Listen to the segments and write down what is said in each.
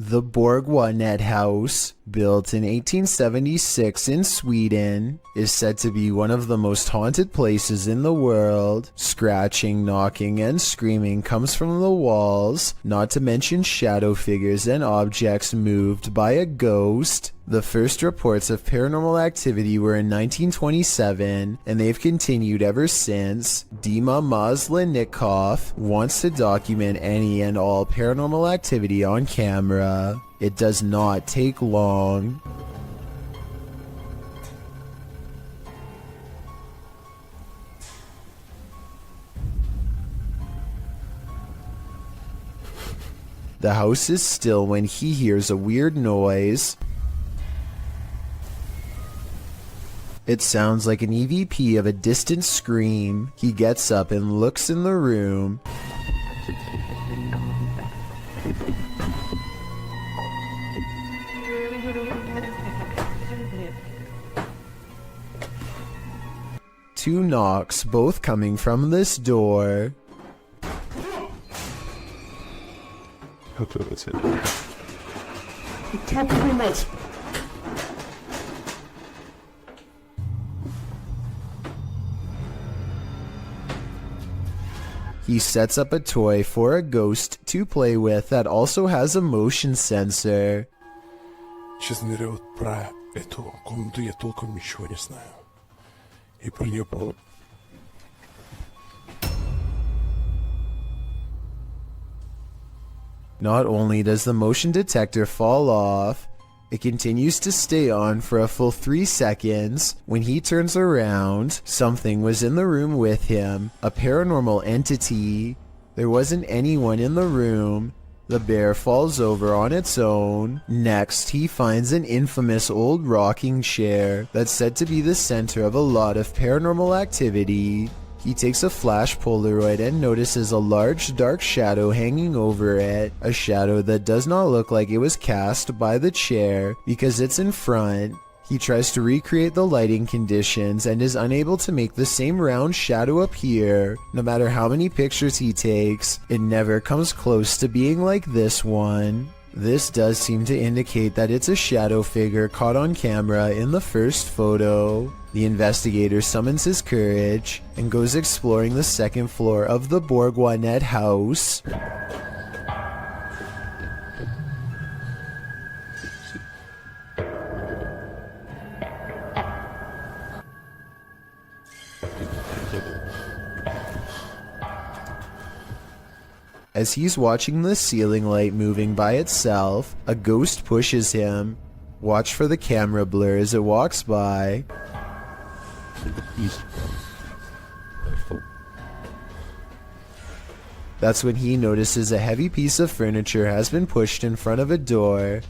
The Borguet House, built in 1876 in Sweden, is said to be one of the most haunted places in the world. Scratching, knocking, and screaming comes from the walls, not to mention shadow figures and objects moved by a ghost. The first reports of paranormal activity were in 1927, and they've continued ever since. Dima Maslenikov wants to document any and all paranormal activity on camera. It does not take long. The house is still when he hears a weird noise. It sounds like an EVP of a distant scream. He gets up and looks in the room. Two knocks, both coming from this door. He sets up a toy for a ghost to play with that also has a motion sensor. Честно говоря, вот про эту комнату я толком ничего не знаю. И про нее было... Not only does the motion detector fall off, it continues to stay on for a full 3 seconds. When he turns around, something was in the room with him, a paranormal entity. There wasn't anyone in the room. The bear falls over on its own. Next, he finds an infamous old rocking chair that's said to be the center of a lot of paranormal activity. He takes a flash Polaroid and notices a large dark shadow hanging over it, a shadow that does not look like it was cast by the chair because it's in front. He tries to recreate the lighting conditions and is unable to make the same round shadow appear. No matter how many pictures he takes, it never comes close to being like this one. This does seem to indicate that it's a shadow figure caught on camera in the first photo. The investigator summons his courage and goes exploring the second floor of the Borguet House. As he's watching the ceiling light moving by itself, a ghost pushes him. Watch for the camera blur as it walks by. That's when he notices a heavy piece of furniture has been pushed in front of a door.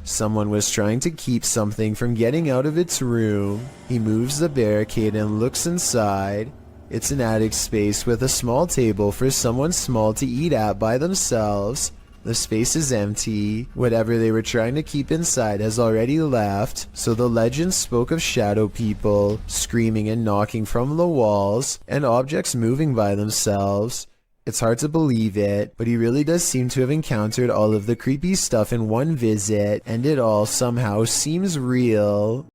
Someone was trying to keep something from getting out of its room. He moves the barricade and looks inside. It's an attic space with a small table for someone small to eat at by themselves. The space is empty. Whatever they were trying to keep inside has already left, so the legend spoke of shadow people, screaming and knocking from the walls, and objects moving by themselves. It's hard to believe it, but he really does seem to have encountered all of the creepy stuff in one visit, and it all somehow seems real.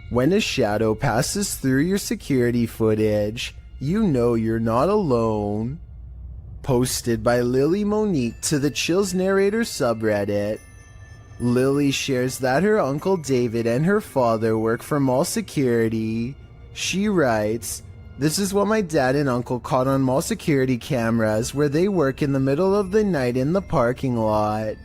When a shadow passes through your security footage, you know you're not alone. Posted by Lily Monique to the Chills Narrator subreddit. Lily shares that her uncle David and her father work for mall security. She writes, "This is what my dad and uncle caught on mall security cameras where they work in the middle of the night in the parking lot.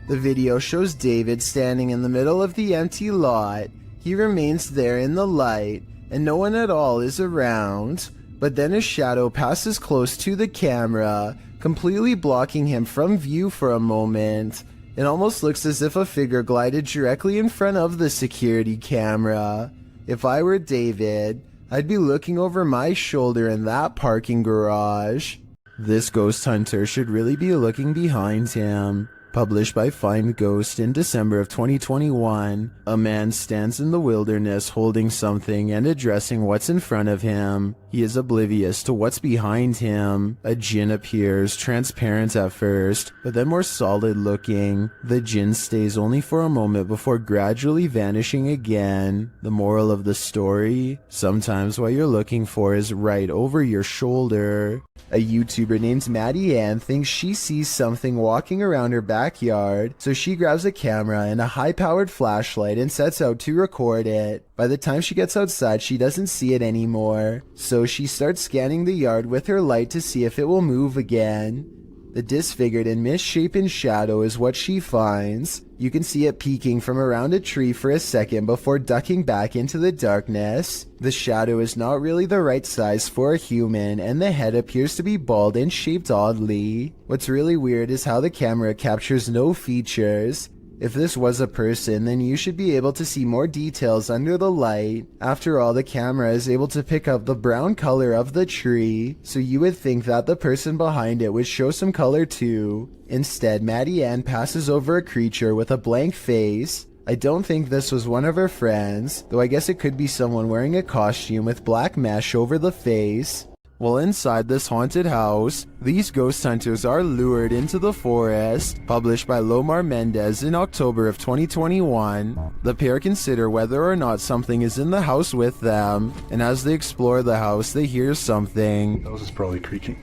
The video shows David standing in the middle of the empty lot. He remains there in the light, and no one at all is around. But then a shadow passes close to the camera, completely blocking him from view for a moment. It almost looks as if a figure glided directly in front of the security camera. If I were David, I'd be looking over my shoulder in that parking garage." This ghost hunter should really be looking behind him. Published by Find Ghost in December of 2021. A man stands in the wilderness holding something and addressing what's in front of him. He is oblivious to what's behind him. A djinn appears, transparent at first, but then more solid looking. The djinn stays only for a moment before gradually vanishing again. The moral of the story? Sometimes what you're looking for is right over your shoulder. A YouTuber named Maddie Ann thinks she sees something walking around her backyard, so she grabs a camera and a high-powered flashlight and sets out to record it. By the time she gets outside, she doesn't see it anymore, so she starts scanning the yard with her light to see if it will move again. The disfigured and misshapen shadow is what she finds. You can see it peeking from around a tree for a second before ducking back into the darkness. The shadow is not really the right size for a human, and the head appears to be bald and shaped oddly. What's really weird is how the camera captures no features. If this was a person, then you should be able to see more details under the light. After all, the camera is able to pick up the brown color of the tree, so you would think that the person behind it would show some color too. Instead, Maddie Ann passes over a creature with a blank face. I don't think this was one of her friends, though I guess it could be someone wearing a costume with black mesh over the face. While inside this haunted house, these ghost hunters are lured into the forest. Published by Lomar Mendez in October of 2021. The pair consider whether or not something is in the house with them, and as they explore the house, they hear something. That was probably creaking.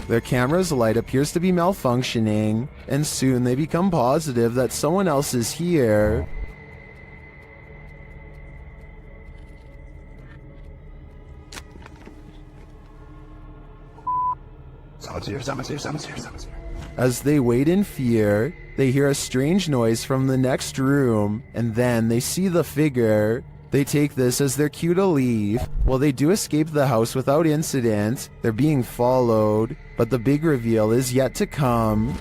Their camera's light appears to be malfunctioning, and soon they become positive that someone else is here. Someone's here, someone's here, someone's here, someone's here. As they wait in fear, they hear a strange noise from the next room, and then they see the figure. They take this as their cue to leave. While they do escape the house without incident, they're being followed, but the big reveal is yet to come.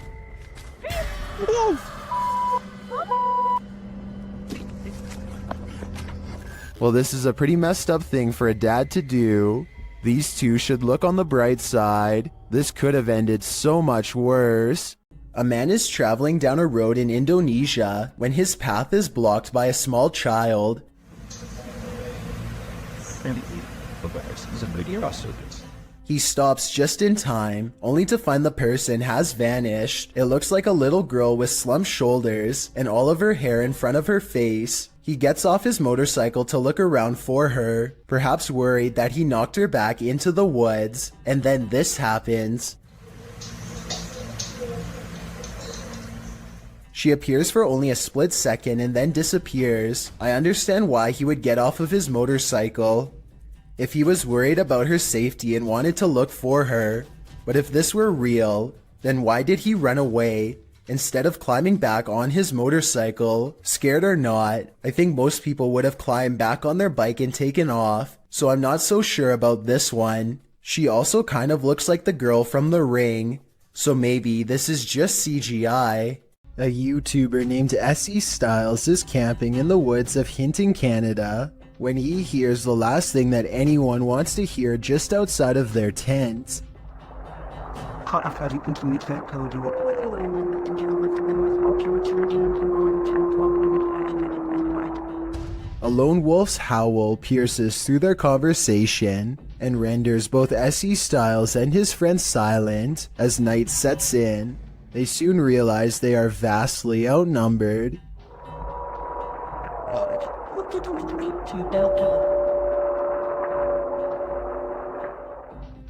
Well, this is a pretty messed up thing for a dad to do. These two should look on the bright side. This could have ended so much worse. A man is traveling down a road in Indonesia when his path is blocked by a small child. He stops just in time, only to find the person has vanished. It looks like a little girl with slumped shoulders and all of her hair in front of her face. He gets off his motorcycle to look around for her, perhaps worried that he knocked her back into the woods, and then this happens. She appears for only a split second and then disappears. I understand why he would get off of his motorcycle. If he was worried about her safety and wanted to look for her. But if this were real, then why did he run away instead of climbing back on his motorcycle? Scared or not, I think most people would have climbed back on their bike and taken off, so I'm not so sure about this one. She also kind of looks like the girl from The Ring, so maybe this is just CGI. A YouTuber named SE Styles is camping in the woods of Hinton, Canada, when he hears the last thing that anyone wants to hear just outside of their tent. A lone wolf's howl pierces through their conversation and renders both SE Styles and his friend silent as night sets in. They soon realize they are vastly outnumbered.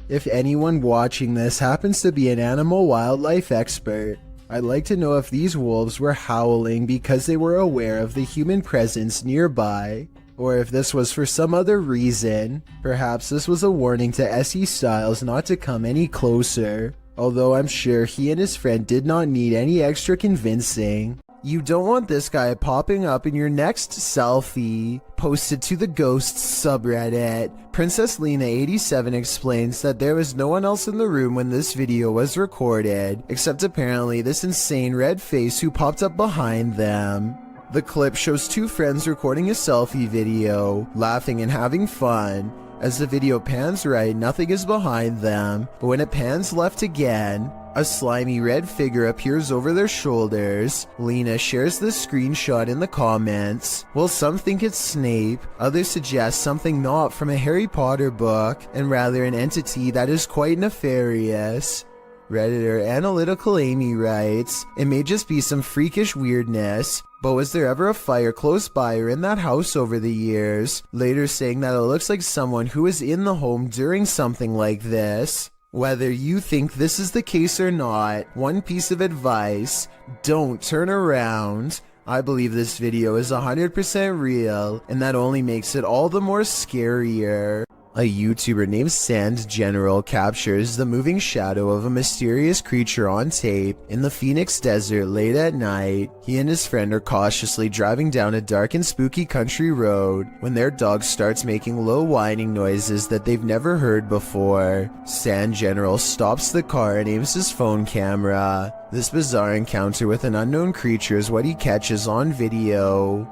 If anyone watching this happens to be an animal wildlife expert, I'd like to know if these wolves were howling because they were aware of the human presence nearby, or if this was for some other reason. Perhaps this was a warning to SE Styles not to come any closer, although I'm sure he and his friend did not need any extra convincing. You don't want this guy popping up in your next selfie. Posted to the Ghosts subreddit. Princess Lena 87 explains that there was no one else in the room when this video was recorded, except apparently this insane red face who popped up behind them. The clip shows two friends recording a selfie video, laughing and having fun. As the video pans right, nothing is behind them, but when it pans left again, a slimy red figure appears over their shoulders. Lena shares the screenshot in the comments. While some think it's Snape, others suggest something not from a Harry Potter book, and rather an entity that is quite nefarious. Redditor Analytical Amy writes, "It may just be some freakish weirdness, but was there ever a fire close by or in that house over the years?" Later saying that it looks like someone who was in the home during something like this. Whether you think this is the case or not, one piece of advice: don't turn around. I believe this video is 100% real, and that only makes it all the more scarier. A YouTuber named Sand General captures the moving shadow of a mysterious creature on tape in the Phoenix desert late at night. He and his friend are cautiously driving down a dark and spooky country road when their dog starts making low whining noises that they've never heard before. Sand General stops the car and aims his phone camera. This bizarre encounter with an unknown creature is what he catches on video.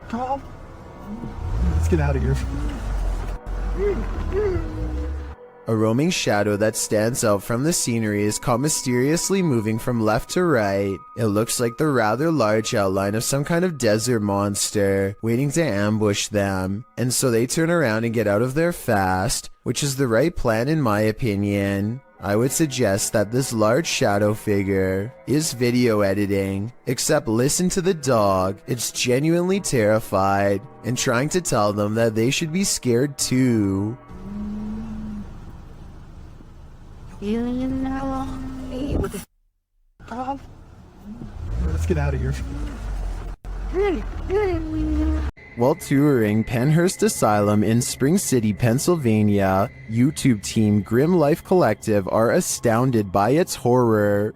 Tom? Let's get out of here. A roaming shadow that stands out from the scenery is caught mysteriously moving from left to right. It looks like the rather large outline of some kind of desert monster waiting to ambush them, and so they turn around and get out of there fast, which is the right plan in my opinion. I would suggest that this large shadow figure is video editing, except listen to the dog. It's genuinely terrified and trying to tell them that they should be scared too. Let's get out of here. While touring Pennhurst Asylum in Spring City, Pennsylvania, YouTube team Grim Life Collective are astounded by its horror.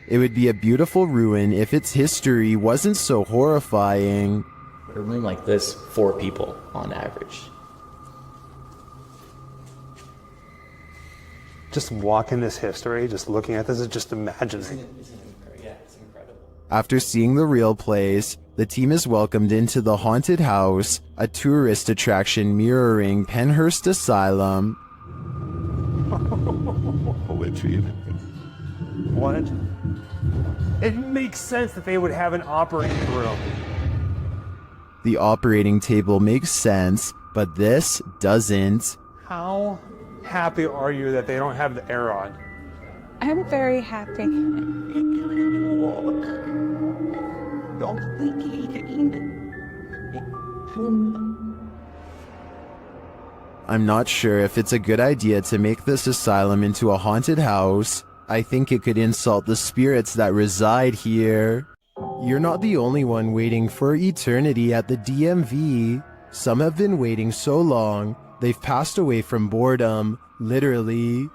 It would be a beautiful ruin if its history wasn't so horrifying. A room like this, 4 people on average. Just walking this history, just looking at this, is just imagining. It's incredible. After seeing the real place, the team is welcomed into the Haunted House, a tourist attraction mirroring Pennhurst Asylum. What? It makes sense that they would have an operating room. The operating table makes sense, but this doesn't. How happy are you that they don't have the air on? I'm very happy. I'm not sure if it's a good idea to make this asylum into a haunted house. I think it could insult the spirits that reside here. You're not the only one waiting for eternity at the DMV. Some have been waiting so long, they've passed away from boredom, literally.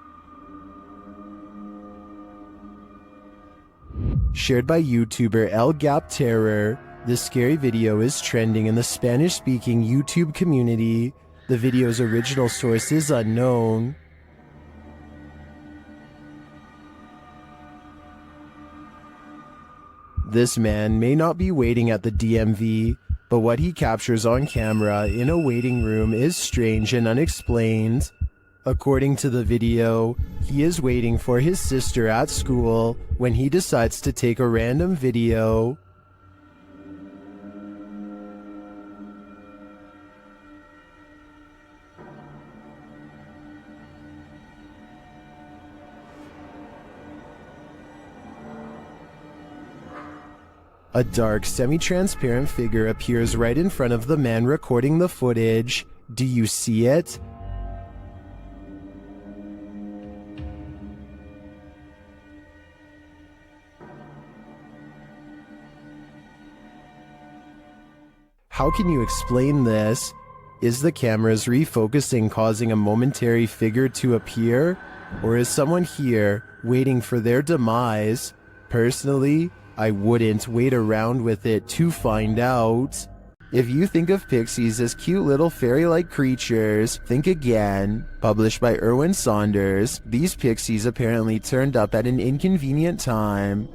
Shared by YouTuber El Gap Terror, this scary video is trending in the Spanish-speaking YouTube community. The video's original source is unknown. This man may not be waiting at the DMV, but what he captures on camera in a waiting room is strange and unexplained. According to the video, he is waiting for his sister at school when he decides to take a random video. A dark, semi-transparent figure appears right in front of the man recording the footage. Do you see it? How can you explain this? Is the camera's refocusing causing a momentary figure to appear? Or is someone here waiting for their demise? Personally, I wouldn't wait around with it to find out. If you think of pixies as cute little fairy-like creatures, think again. Published by Erwin Saunders, these pixies apparently turned up at an inconvenient time.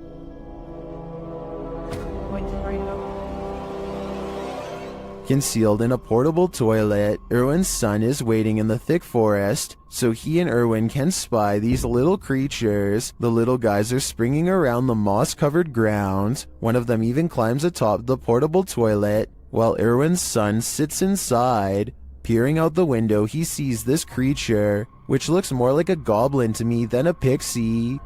Concealed in a portable toilet, Erwin's son is waiting in the thick forest, so he and Erwin can spy these little creatures. The little guys are springing around the moss-covered ground. One of them even climbs atop the portable toilet, while Erwin's son sits inside. Peering out the window, he sees this creature, which looks more like a goblin to me than a pixie.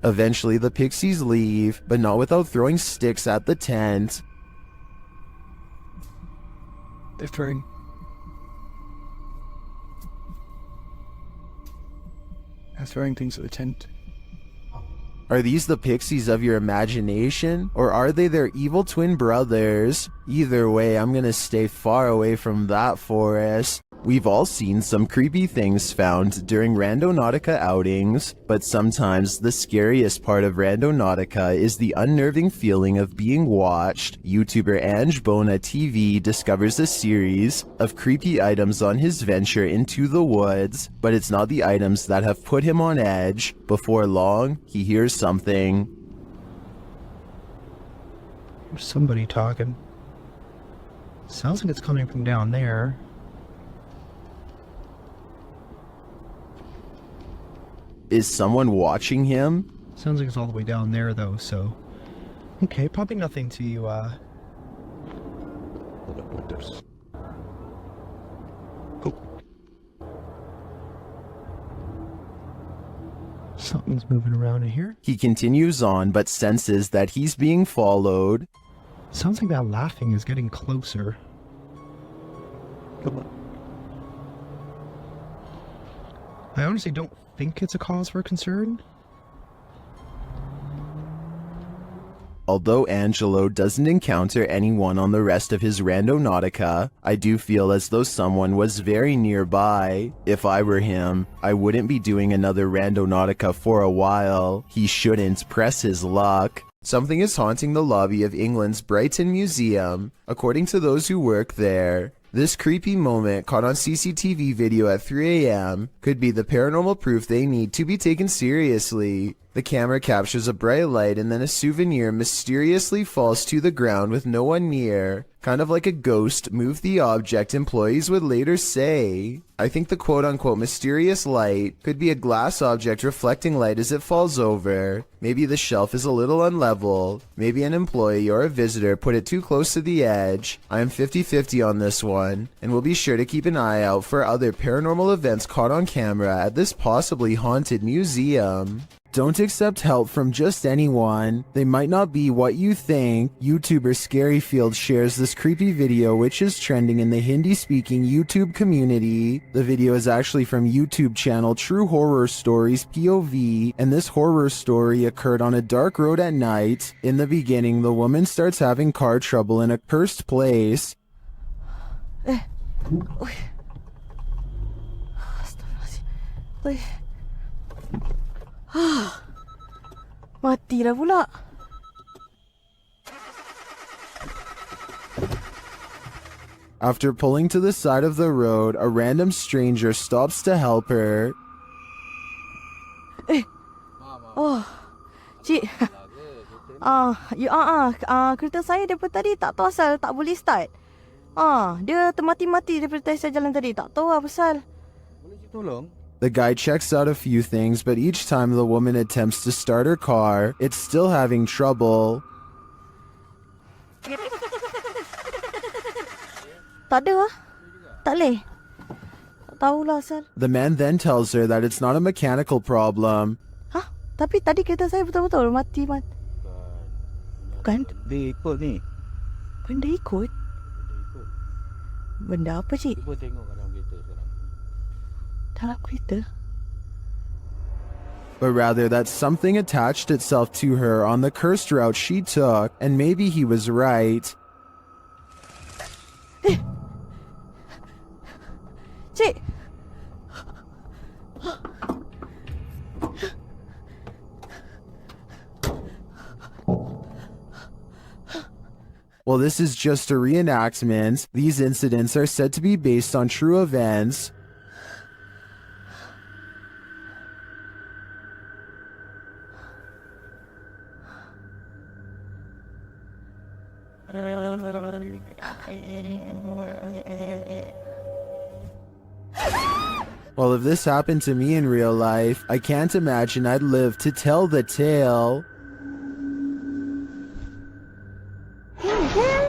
Eventually, the pixies leave, but not without throwing sticks at the tent. They're throwing things at the tent. Are these the pixies of your imagination, or are they their evil twin brothers? Either way, I'm gonna stay far away from that forest. We've all seen some creepy things found during Randonautica outings, but sometimes the scariest part of Randonautica is the unnerving feeling of being watched. YouTuber Ange Bona TV discovers a series of creepy items on his venture into the woods, but it's not the items that have put him on edge. Before long, he hears something. There's somebody talking. Sounds like it's coming from down there. Is someone watching him? Sounds like it's all the way down there, though, so... Okay, probably nothing to, Oh. Something's moving around in here. He continues on, but senses that he's being followed. Sounds like that laughing is getting closer. Come on. I honestly don't think it's a cause for concern. Although Angelo doesn't encounter anyone on the rest of his Randonautica, I do feel as though someone was very nearby. If I were him, I wouldn't be doing another Randonautica for a while. He shouldn't press his luck. Something is haunting the lobby of England's Brighton Museum, according to those who work there. This creepy moment, caught on CCTV video at 3 a.m., could be the paranormal proof they need to be taken seriously. The camera captures a bright light and then a souvenir mysteriously falls to the ground with no one near. Kind of like a ghost moved the object, employees would later say. I think the quote-unquote mysterious light could be a glass object reflecting light as it falls over. Maybe the shelf is a little unlevel. Maybe an employee or a visitor put it too close to the edge. I am 50-50 on this one, and we'll be sure to keep an eye out for other paranormal events caught on camera at this possibly haunted museum. Don't accept help from just anyone. They might not be what you think. YouTuber Scaryfield shares this creepy video which is trending in the Hindi-speaking YouTube community. The video is actually from YouTube channel True Horror Stories POV, and this horror story occurred on a dark road at night. In the beginning, the woman starts having car trouble in a cursed place. Mati dah pula. After pulling to the side of the road, a random stranger stops to help her. Oh, cik. Kereta saya daripada tadi tak tahu asal tak boleh start. Dia termati-mati daripada saya jalan tadi. Tak tahu apa pasal. Boleh tolong? The guy checks out a few things, but each time the woman attempts to start her car, it's still having trouble. Tak ada lah. Tak boleh. Tak tahulah asal. The man then tells her that it's not a mechanical problem. Tapi tadi kereta saya betul-betul mati. Bukan? Dia ikut ni. Benda ikut? Benda apa, cik? Cuba tengok dalam kereta sekarang. Dalam kereta? but rather that something attached itself to her on the cursed route she took, and maybe he was right. Cik. While this is just a reenactment, these incidents are said to be based on true events. Well, if this happened to me in real life, I can't imagine I'd live to tell the tale.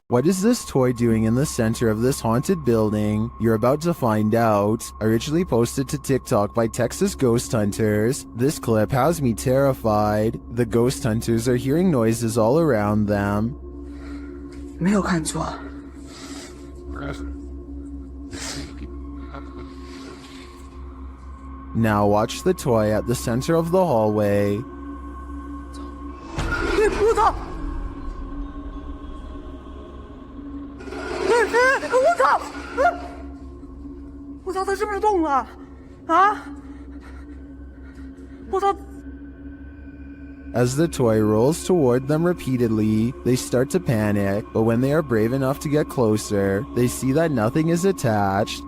What is this toy doing in the center of this haunted building? You're about to find out. Originally posted to TikTok by Texas ghost hunters, this clip has me terrified. The ghost hunters are hearing noises all around them. 没有看错。 Now watch the toy at the center of the hallway. 我操！我操！我操，他是不是动了？啊！我操！ As the toy rolls toward them repeatedly, they start to panic, but when they are brave enough to get closer, they see that nothing is attached.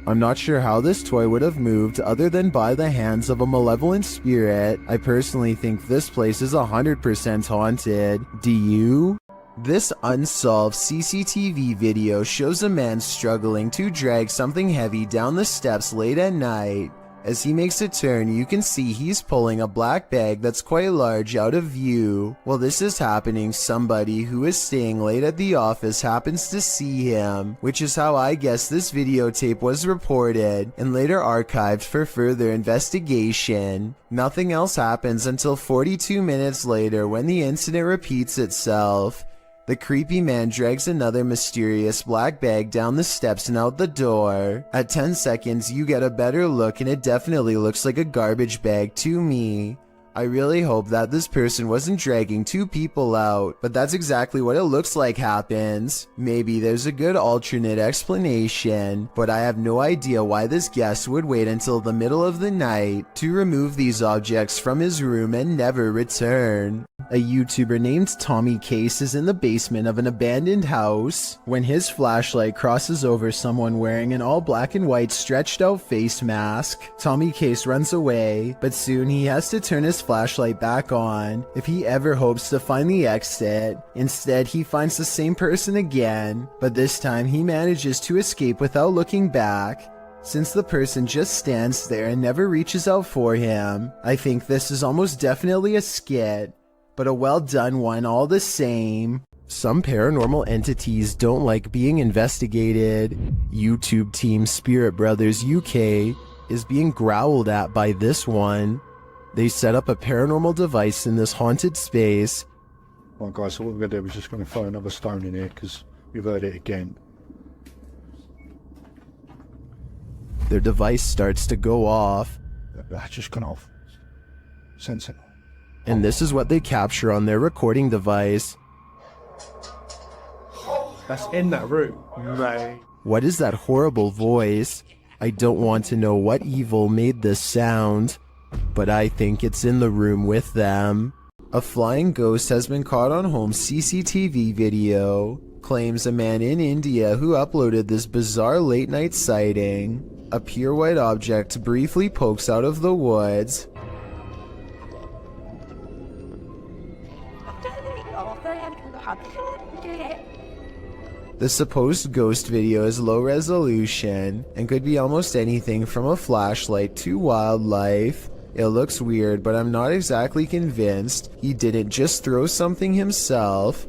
I'm not sure how this toy would have moved other than by the hands of a malevolent spirit. I personally think this place is 100% haunted. Do you? This unsolved CCTV video shows a man struggling to drag something heavy down the steps late at night. As he makes a turn, you can see he's pulling a black bag that's quite large out of view. While this is happening, somebody who is staying late at the office happens to see him, which is how I guess this videotape was reported and later archived for further investigation. Nothing else happens until 42 minutes later when the incident repeats itself. The creepy man drags another mysterious black bag down the steps and out the door. At 10 seconds, you get a better look and it definitely looks like a garbage bag to me. I really hope that this person wasn't dragging two people out, but that's exactly what it looks like happens. Maybe there's a good alternate explanation, but I have no idea why this guest would wait until the middle of the night to remove these objects from his room and never return. A YouTuber named Tommy Case is in the basement of an abandoned house when his flashlight crosses over someone wearing an all black and white stretched out face mask. Tommy Case runs away, but soon he has to turn his flashlight back on if he ever hopes to find the exit. Instead, he finds the same person again, but this time he manages to escape without looking back. Since the person just stands there and never reaches out for him, I think this is almost definitely a skit, but a well done one all the same. Some paranormal entities don't like being investigated. YouTube team Spirit Brothers UK is being growled at by this one. They set up a paranormal device in this haunted space. Right guys, so what we're going to do is just going to throw another stone in here because we've heard it again. Their device starts to go off. That's just gone off. Sensible. And this is what they capture on their recording device. That's in that room, mate. What is that horrible voice? I don't want to know what evil made this sound, but I think it's in the room with them. A flying ghost has been caught on home CCTV video, claims a man in India who uploaded this bizarre late night sighting. A pure white object briefly pokes out of the woods. The supposed ghost video is low resolution and could be almost anything from a flashlight to wildlife. It looks weird, but I'm not exactly convinced he didn't just throw something himself.